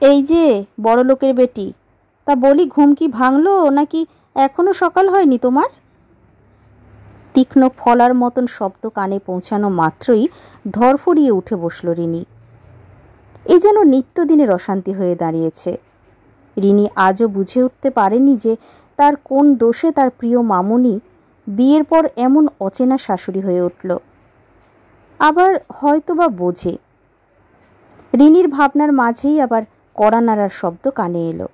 এই যে বড় লোকের বেটি, তা বলি ঘুম কি ভাঙলো নাকি এখনো সকাল হয়নি তোমার? তীক্ষ্ণ ফলার মতন শব্দ কানে পৌঁছানো মাত্রই ধরফড়িয়ে উঠে বসল রিনি। এ যেন নিত্যদিনের অশান্তি হয়ে দাঁড়িয়েছে। রিনি আজও বুঝে উঠতে পারেনি যে তার কোন দোষে তার প্রিয় মামুনি বিয়ের পর এমন অচেনা শাশুড়ি হয়ে উঠল। আবার হয়তোবা বোঝে। রিনির ভাবনার মাঝেই আবার কড়া নাড়ার শব্দ কানে এলো।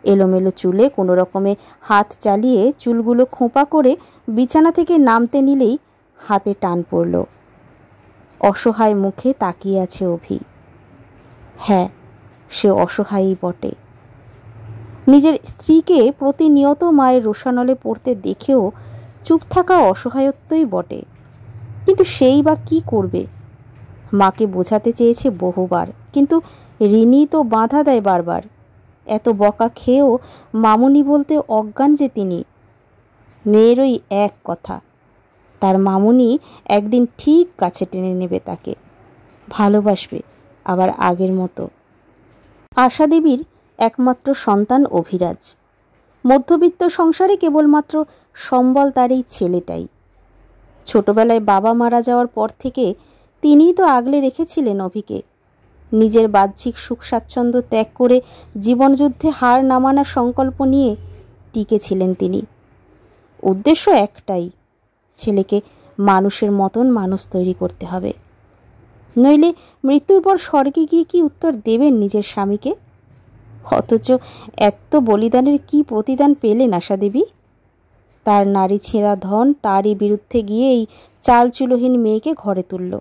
এলোমেলো চুলে কোনো রকমে হাত চালিয়ে চুলগুলো খোঁপা করে বিছানা থেকে নামতে নিলেই হাতে টান পড়ল। অসহায় মুখে তাকিয়ে আছে অভি। হ্যাঁ, সে অসহায়ই বটে। নিজের স্ত্রীকে প্রতিনিয়ত মায়ের রোষানলে পড়তে দেখেও চুপ থাকা অসহায়ত্বই বটে। কিন্তু সেই বা কি করবে? মাকে বোঝাতে চেয়েছে বহুবার, কিন্তু রিনি তো বাধা দেয় বারবার। এত বকা খেয়েও মামুনি বলতে অজ্ঞান যে তিনি। মেয়ের ওই এক কথা, তার মামুনি একদিন ঠিক কাছে টেনে নেবে তাকে, ভালোবাসবে আবার আগের মতো। আশা দেবীর একমাত্র সন্তান অভিরাজ। মধ্যবিত্ত সংসারে কেবলমাত্র সম্বল তার এই ছেলেটাই। ছোটবেলায় বাবা মারা যাওয়ার পর থেকে তিনিই তো আগলে রেখেছিলেন অভিকে। নিজের বাহ্যিক সুখ স্বাচ্ছন্দ্য ত্যাগ করে জীবনযুদ্ধে হার না মানার সংকল্প নিয়ে টিকেছিলেন তিনি। উদ্দেশ্য একটাই, ছেলেকে মানুষের মতন মানুষ তৈরি করতে হবে। নইলে মৃত্যুর পর স্বর্গে গিয়ে কি উত্তর দেবেন নিজের স্বামীকে? অথচ এত বলিদানের কি প্রতিদান পেলেন আশা দেবী? তার নারী ছেঁড়া ধন তারই বিরুদ্ধে গিয়ে এই চালচুলোহীন মেয়েকে ঘরে তুলল,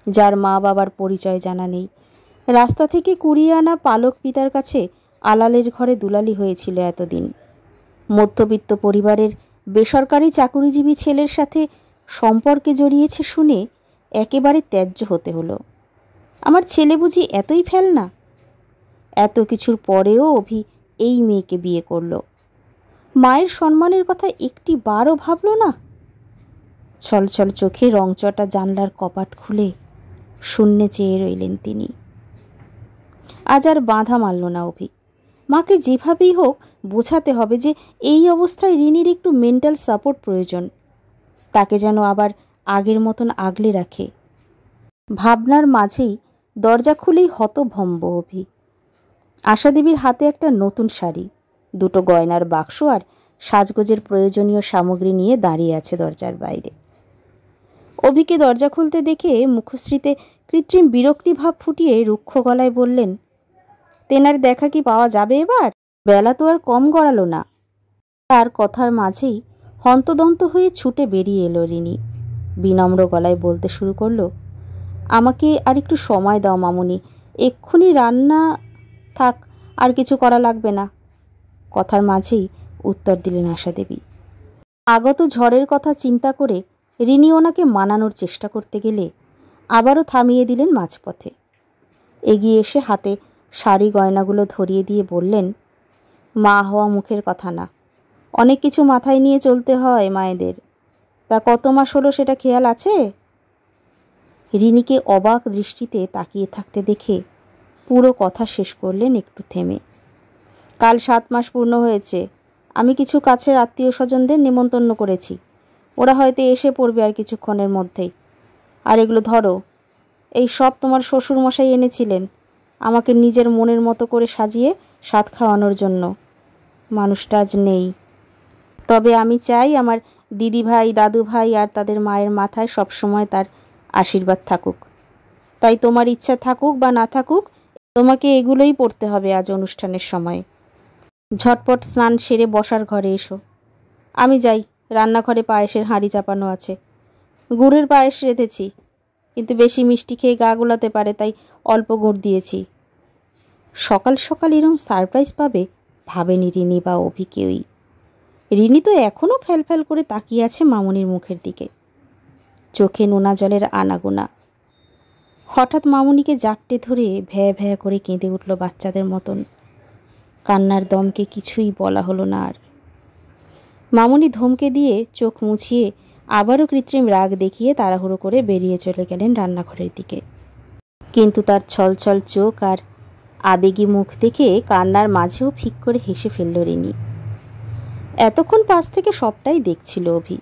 যার মা বাবার পরিচয় জানা নেই। রাস্তা থেকে কুড়িয়ে আনা পালক পিতার কাছে আলালের ঘরে দুলালি হয়েছিল এতদিন। মধ্যবিত্ত পরিবারের বেসরকারি চাকুরিজীবী ছেলের সাথে সম্পর্কে জড়িয়েছে শুনে একেবারে ত্যায্য হতে হলো। আমার ছেলে বুঝি এতই ফেল না? এত কিছুর পরেও অভি এই মেয়েকে বিয়ে করল। মায়ের সম্মানের কথা একটি বারও ভাবল না। ছলছল চোখে রংচটা জানলার কপাট খুলে শূন্যে চেয়ে রইলেন তিনি। আজ আর বাঁধা মারল না অভি। মাকে যেভাবেই হোক বোঝাতে হবে যে এই অবস্থায় রিনির একটু মেন্টাল সাপোর্ট প্রয়োজন, তাকে যেন আবার আগের মতন আগলে রাখে। ভাবনার মাঝেই দরজা খুলেই হতভম্ব অভি। আশাদেবীর হাতে একটা নতুন শাড়ি, দুটো গয়নার বাক্স আর সাজগোজের প্রয়োজনীয় সামগ্রী নিয়ে দাঁড়িয়ে আছে দরজার বাইরে। অভিকে দরজা খুলতে দেখে মুখশ্রীতে কৃত্রিম বিরক্তি ভাব ফুটিয়ে রুক্ষ গলায় বললেন, তেনার দেখা কি পাওয়া যাবে এবার? বেলা তো আর কম গড়ালো না। তার কথার মাঝেই হন্তদন্ত হয়ে ছুটে বেরিয়ে এলো রিনি। বিনম্র গলায় বলতে শুরু করলো, আমাকে আর একটু সময় দাও মামুনি, এক্ষুনি রান্না। থাক, আর কিছু করা লাগবে না। কথার মাঝেই উত্তর দিলেন আশা দেবী। আগত ঝড়ের কথা চিন্তা করে রিনি ওনাকে মানানোর চেষ্টা করতে গেলে আবারও থামিয়ে দিলেন মাঝপথে। এগিয়ে এসে হাতে শাড়ি গয়নাগুলো ধরিয়ে দিয়ে বললেন, মা হওয়া মুখের কথা না, অনেক কিছু মাথায় নিয়ে চলতে হয় মায়েদের। তা কত মাস হলো সেটা খেয়াল আছে? রিনিকে অবাক দৃষ্টিতে তাকিয়ে থাকতে দেখে পুরো কথা শেষ করলেন একটু থেমে। কাল 7 মাস পূর্ণ হয়েছে। আমি কিছু কাছের আত্মীয় স্বজনদের নেমন্তন্ন করেছি। ওরা হয়তো এসে পড়বে আর কিছুক্ষণের মধ্যেই। আর এগুলো ধরো, এই সব তোমার শ্বশুরমশাই এনেছিলেন আমাকে নিজের মনের মতো করে সাজিয়ে স্বাদ খাওয়ানোর জন্য। মানুষটা আজ নেই, তবে আমি চাই আমার দিদি ভাই, দাদু ভাই আর তাদের মায়ের মাথায় সবসময় তার আশীর্বাদ থাকুক। তাই তোমার ইচ্ছা থাকুক বা না থাকুক, তোমাকে এগুলোই পড়তে হবে আজ অনুষ্ঠানের সময়। ঝটপট স্নান সেরে বসার ঘরে এসো। আমি যাই, রান্নাঘরে পায়েসের হাঁড়ি চাপানো আছে। গুড়ের পায়েস রেঁধেছি, কিন্তু বেশি মিষ্টি খেয়ে গা গোলাতে পারে, তাই অল্প গুড় দিয়েছি। সকাল সকাল এরম সারপ্রাইজ পাবে ভাবেনি রিনি বা অভি কেউই। রিনি তো এখনও ফ্যালফ্যাল করে তাকিয়ে আছে মামুনির মুখের দিকে, চোখে নোনা জলের আনাগোনা। হঠাৎ মামুনিকে জাপটে ধরে ভ্যা ভ্যা করে কেঁদে উঠল বাচ্চাদের মতন। কান্নার দমকে কিছুই বলা হলো না আর। মামুনি ধমকে দিয়ে চোখ মুছিয়ে আবারও কৃত্রিম রাগ দেখিয়ে তাড়াহুড়ো করে বেরিয়ে চলে গেলেন রান্নাঘরের দিকে। কিন্তু তার ছলছল চোখ আর আবেগী মুখ দেখে কান্নার মাঝেও ফিক করে হেসে ফেলল রিনি। এতক্ষণ পাশ থেকে সবটাই দেখছিল অভি।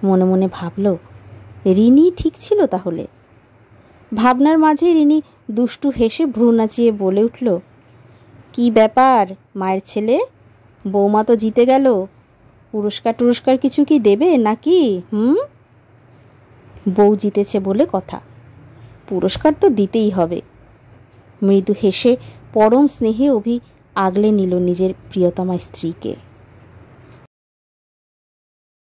মনে মনে ভাবল, রিনি ঠিক ছিল তাহলে। ভাবনার মাঝে রিনি দুষ্টু হেসে ভ্রু নাচিয়ে বলে উঠল, কি ব্যাপার মায়ের ছেলে, বৌমা তো জিতে গেল, পুরস্কার কিছু কি দেবে নাকি? বউ জিতেছে বলে কথা, পুরস্কার তো দিতেই হবে। মৃদু হেসে পরম স্নেহে অভি আগলে নিল নিজের প্রিয়তমা স্ত্রীকে।